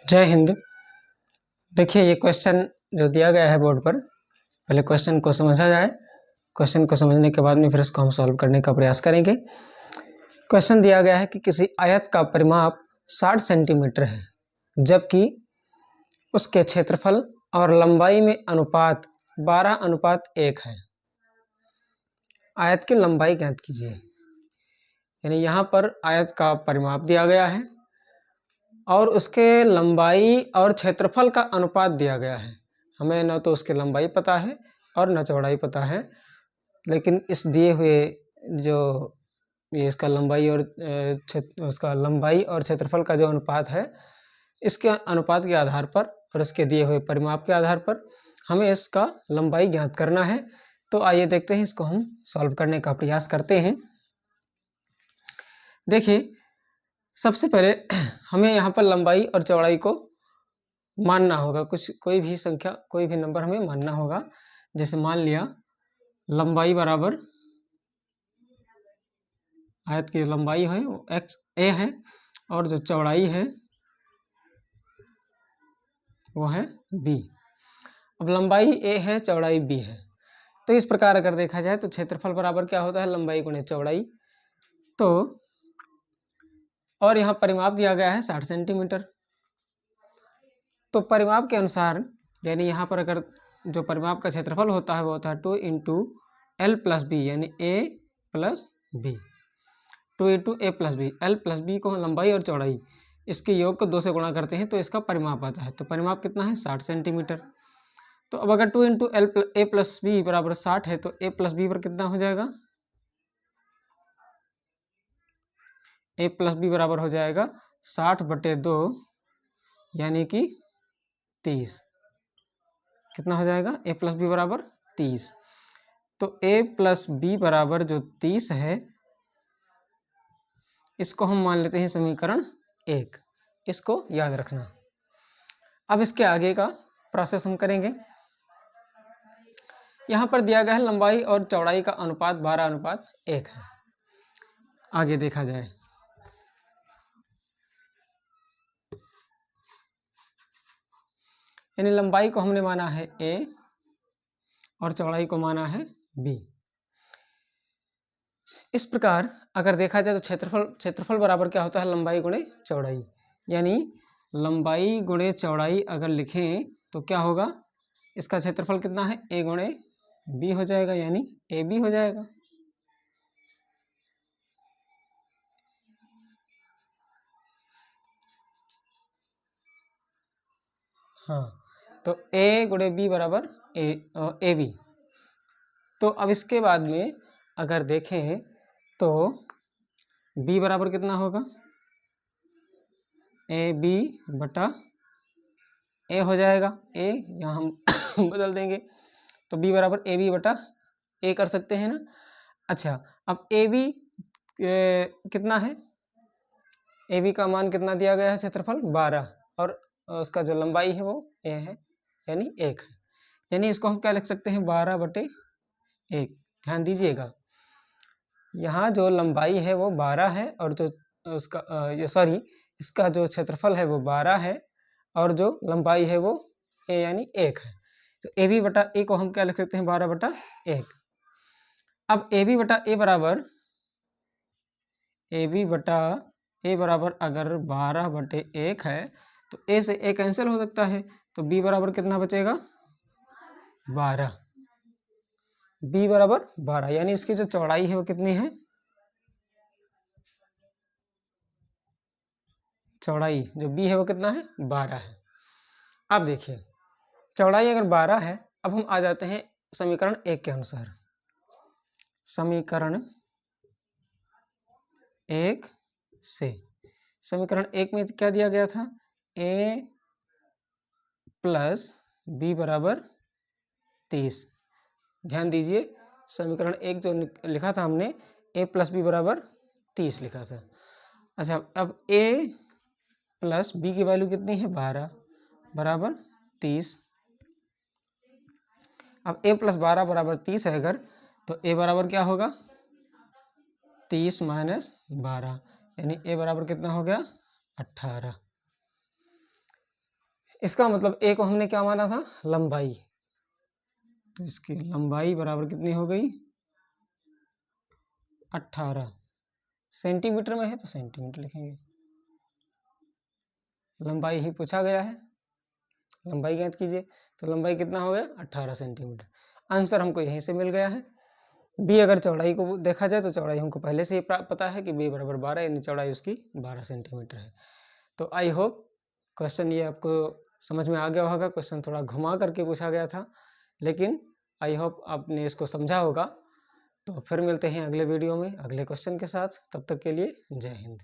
जय हिंद। देखिए ये क्वेश्चन जो दिया गया है बोर्ड पर, पहले क्वेश्चन को समझा जाए। क्वेश्चन को समझने के बाद में फिर उसको हम सॉल्व करने का प्रयास करेंगे। क्वेश्चन दिया गया है कि किसी आयत का परिमाप 60 सेंटीमीटर है, जबकि उसके क्षेत्रफल और लंबाई में अनुपात 12:1 है। आयत की लंबाई ज्ञात कीजिए। यानी यहाँ पर आयत का परिमाप दिया गया है और उसके लंबाई और क्षेत्रफल का अनुपात दिया गया है। हमें न तो उसकी लंबाई पता है और न चौड़ाई पता है, लेकिन इस दिए हुए जो ये इसका लंबाई और क्षेत्रफल का जो अनुपात है, इसके अनुपात के आधार पर और इसके दिए हुए परिमाप के आधार पर हमें इसका लंबाई ज्ञात करना है। तो आइए देखते हैं, इसको हम सॉल्व करने का प्रयास करते हैं। देखिए सबसे पहले हमें यहाँ पर लंबाई और चौड़ाई को मानना होगा। कोई भी संख्या, कोई भी नंबर हमें मानना होगा। जैसे मान लिया लंबाई बराबर, आयत की लंबाई है वो एक्स ए है और जो चौड़ाई है वो है बी। अब लंबाई ए है, चौड़ाई बी है, तो इस प्रकार अगर देखा जाए तो क्षेत्रफल बराबर क्या होता है, लंबाई गुणे चौड़ाई। तो और यहाँ परिमाप दिया गया है 60 सेंटीमीटर। तो परिमाप के अनुसार, यानी यहाँ पर अगर जो परिमाप का क्षेत्रफल होता है वो होता है 2 इंटू एल प्लस बी, यानी A plus B. 2 into A plus B, L plus B को लंबाई और चौड़ाई इसके योग को 2 से गुणा करते हैं तो इसका परिमाप आता है। तो परिमाप कितना है, 60 सेंटीमीटर। तो अब अगर 2 इंटू ए प्लस बी बराबर 60 है, तो ए प्लस बी पर कितना हो जाएगा, ए प्लस बी बराबर हो जाएगा 60/2, यानी कि 30। कितना हो जाएगा, ए प्लस बी बराबर 30। तो ए प्लस बी बराबर जो 30 है, इसको हम मान लेते हैं समीकरण 1। इसको याद रखना। अब इसके आगे का प्रोसेस हम करेंगे। यहाँ पर दिया गया है लंबाई और चौड़ाई का अनुपात 12:1 है। आगे देखा जाए, यानी लंबाई को हमने माना है ए और चौड़ाई को माना है बी। इस प्रकार अगर देखा जाए तो क्षेत्रफल बराबर क्या होता है, लंबाई गुणे चौड़ाई। यानी लंबाई गुणे चौड़ाई अगर लिखें तो क्या होगा, इसका क्षेत्रफल कितना है, ए गुणे बी हो जाएगा, यानी ए बी हो जाएगा। हाँ, तो ए गुणे बी बराबर ए बी। तो अब इसके बाद में अगर देखें तो b बराबर कितना होगा, ए बी बटा ए हो जाएगा। ए यहाँ हम बदल देंगे तो b बराबर ए बी बटा ए कर सकते हैं ना। अच्छा, अब ए बी कितना है, ए बी का मान कितना दिया गया है, क्षेत्रफल 12 और उसका जो लंबाई है वो ए है, यानी 1 है। यानी इसको हम क्या लिख सकते हैं, 12/1। ध्यान दीजिएगा, यहाँ जो लंबाई है वो 12 है और जो उसका इसका जो क्षेत्रफल है वो 12 है और जो लंबाई है वो ए यानी 1 है। तो ए बी बटा ए को हम क्या लिख सकते हैं, 12/1। अब ए बी बटा ए बराबर अगर 12/1 है तो ए से ए कैंसिल हो सकता है, तो बी बराबर कितना बचेगा, 12। बी बराबर 12, यानी इसकी जो चौड़ाई है वो कितनी है, चौड़ाई जो बी है वो कितना है, 12 है। अब देखिए चौड़ाई अगर 12 है, अब हम आ जाते हैं समीकरण 1 के अनुसार। समीकरण 1 से, समीकरण 1 में क्या दिया गया था, a प्लस बी बराबर 30। ध्यान दीजिए, समीकरण 1 जो लिखा था हमने, a प्लस बी बराबर 30 लिखा था। अच्छा, अब a प्लस बी की वैल्यू कितनी है, 12 बराबर 30। अब a प्लस 12 बराबर 30 है अगर, तो a बराबर क्या होगा, 30 - 12, यानी a बराबर कितना हो गया, 18। इसका मतलब ए को हमने क्या माना था, लंबाई, तो इसकी लंबाई बराबर कितनी हो गई, 18 सेंटीमीटर में है तो सेंटीमीटर लिखेंगे, लंबाई ही पूछा गया है, लंबाई ज्ञात कीजिए, तो लंबाई कितना हो गया, 18 सेंटीमीटर। आंसर हमको यहीं से मिल गया है। बी अगर चौड़ाई को देखा जाए तो चौड़ाई हमको पहले से ही पता है कि बी बराबर 12, यानी चौड़ाई उसकी 12 सेंटीमीटर है। तो आई होप क्वेश्चन ये आपको समझ में आ गया होगा। क्वेश्चन थोड़ा घुमा करके पूछा गया था, लेकिन आई होप आपने इसको समझा होगा। तो फिर मिलते हैं अगले वीडियो में अगले क्वेश्चन के साथ, तब तक के लिए जय हिंद।